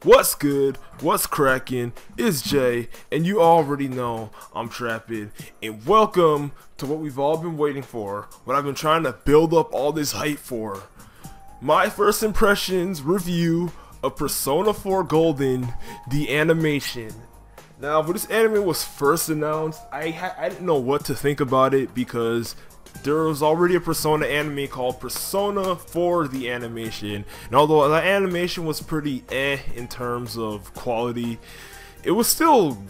What's good? What's cracking? It's Jay, and you already know I'm trapped. And welcome to what we've all been waiting for, what I've been trying to build up all this hype for. My first impressions review of Persona 4 Golden, the animation. Now, when this anime was first announced, I didn't know what to think about it because there was already a Persona anime called Persona 4 the animation, and although the animation was pretty in terms of quality, it was still,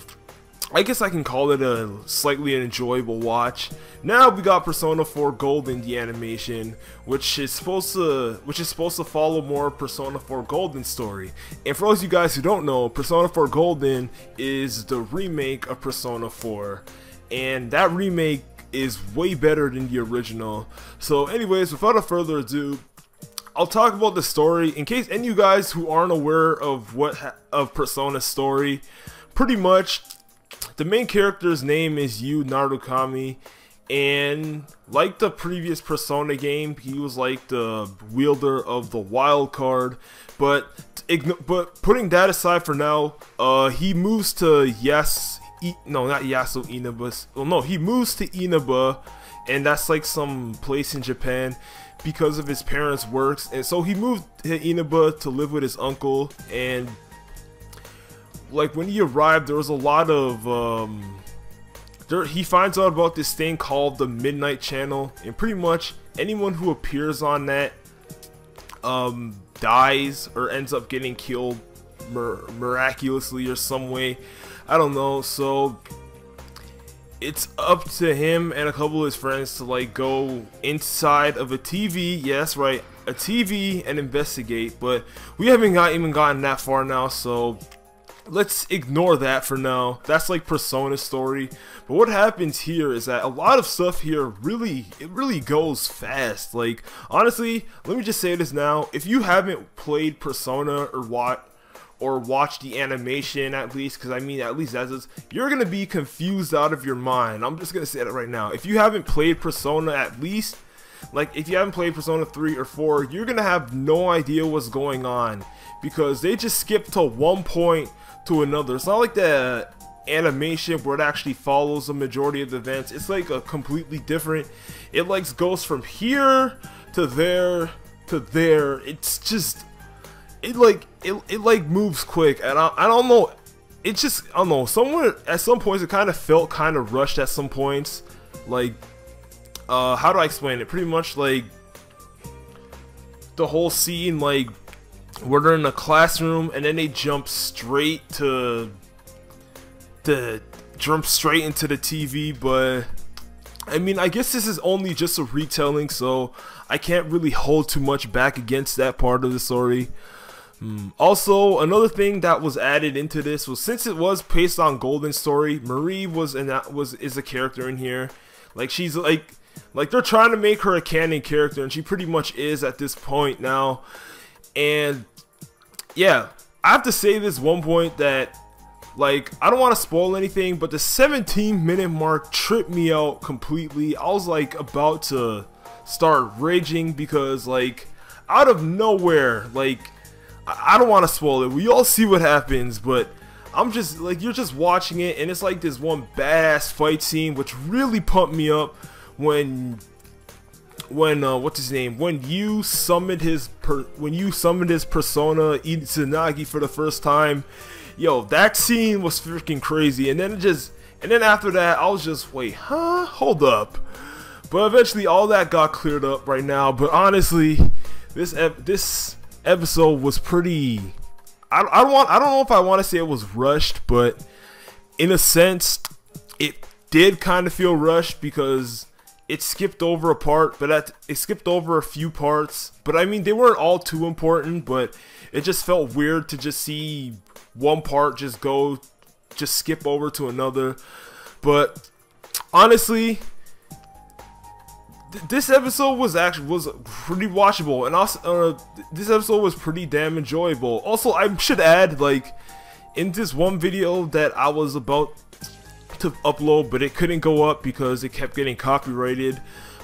I guess I can call it a slightly enjoyable watch. Now we got Persona 4 Golden the animation, which is supposed to follow more Persona 4 Golden story. And for those of you guys who don't know, Persona 4 Golden is the remake of Persona 4, and that remake is way better than the original. So anyways, without further ado, I'll talk about the story in case any of you guys who aren't aware of of Persona's story. Pretty much the main character's name is Yu Narukami, and like the previous Persona game, he was like the wielder of the wild card, but putting that aside for now, he moves to he moves to Inaba, and that's like some place in Japan because of his parents' works, and so he moved to Inaba to live with his uncle. And like when he arrived, there was a lot of he finds out about this thing called the Midnight Channel, and pretty much anyone who appears on that dies or ends up getting killed miraculously or some way. I don't know, so it's up to him and a couple of his friends to like go inside of a TV, yes right, a TV, and investigate, but we haven't even gotten that far now, so let's ignore that for now. That's like Persona's story. But what happens here is that a lot of stuff here really goes fast. Like honestly, let me just say this now, if you haven't played Persona or watch the animation, at least, because I mean at least as is, you're gonna be confused out of your mind. I'm just gonna say that right now. If you haven't played Persona, at least, like if you haven't played Persona 3 or 4, you're gonna have no idea what's going on because they just skip to one point to another. It's not like the animation where it actually follows the majority of the events. It's like a completely different, it like goes from here to there to there. It's just it like moves quick, and I don't know, it just, I don't know, somewhere at some points it kind of felt kind of rushed at some points. Like how do I explain it? Pretty much like the whole scene, like where they're in a classroom and then they jump straight into the TV. But I mean, I guess this is only just a retelling, so I can't really hold too much back against that part of the story. Also, another thing that was added into this was, since it was based on Golden's story, Marie is a character in here. Like she's like they're trying to make her a canon character, and she pretty much is at this point now. And yeah, I have to say this one point that, like, I don't want to spoil anything, but the 17-minute mark tripped me out completely. I was like about to start raging because, like, out of nowhere, like, I don't want to spoil it. We all see what happens, but I'm just like, you're just watching it, and it's like this one badass fight scene which really pumped me up when what's his name, when you summoned his persona Itsunagi for the first time. Yo, that scene was freaking crazy. And then after that, I was just, wait, huh, hold up. But eventually all that got cleared up right now. But honestly, this episode was pretty, I don't know if I want to say it was rushed, but in a sense it did kind of feel rushed because it skipped over a part, but it skipped over a few parts. But I mean, they weren't all too important, but it just felt weird to just see one part just skip over to another. But honestly, this episode was pretty watchable, and also this episode was pretty damn enjoyable. Also, I should add, like, in this one video that I was about to upload, but it couldn't go up because it kept getting copyrighted,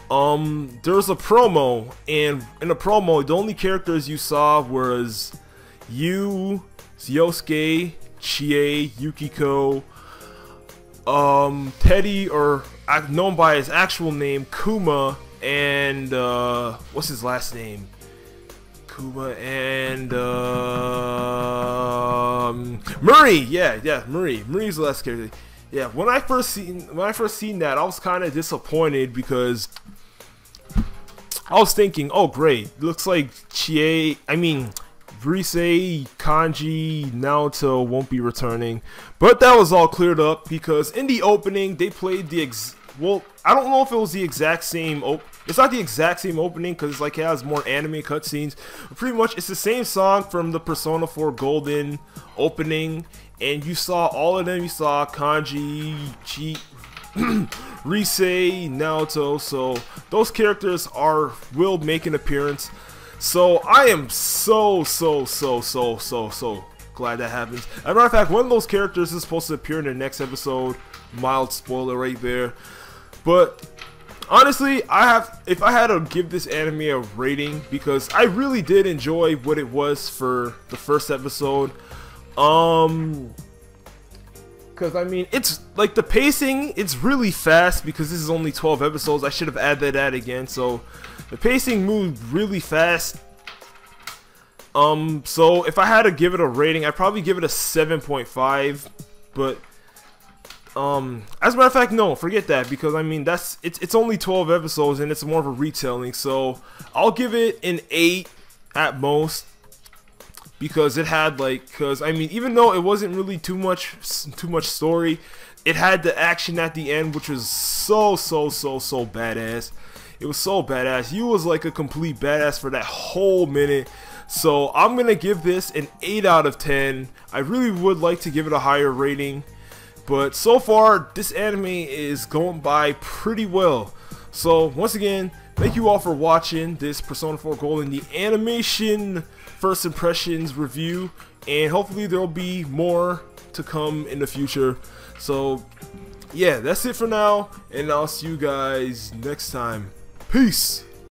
there was a promo, and in the promo the only characters you saw was you, Yosuke, Chie, Yukiko, Teddy, or known by his actual name, Kuma, and what's his last name? Kuma and Murray. Yeah, Murray. Murray's the last character. Yeah, when I first seen that, I was kind of disappointed because I was thinking, oh great, looks like Rise, Kanji, Naoto won't be returning, but that was all cleared up because in the opening they played well, I don't know if it was the exact same. It's not the exact same opening because like it has more anime cutscenes. Pretty much, it's the same song from the Persona 4 Golden opening, and you saw all of them. You saw Kanji, Rise, Naoto. So those characters will make an appearance. So I am so glad that happens. As a matter of fact, one of those characters is supposed to appear in the next episode. Mild spoiler right there. But honestly, if I had to give this anime a rating, because I really did enjoy what it was for the first episode. Because I mean, it's like the pacing, it's really fast because this is only 12 episodes. I should have added that again. So the pacing moved really fast. So if I had to give it a rating, I'd probably give it a 7.5. But as a matter of fact, no, forget that, because I mean it's only 12 episodes and it's more of a retelling. So I'll give it an 8 at most, because it had I mean, even though it wasn't really too much story, it had the action at the end, which was so badass. It was so badass. You was like a complete badass for that whole minute. So I'm gonna give this an 8 out of 10. I really would like to give it a higher rating, but so far this anime is going by pretty well. So once again, thank you all for watching this Persona 4 Golden, the animation first impressions review, and hopefully there will be more to come in the future. So yeah, that's it for now, and I'll see you guys next time. Peace.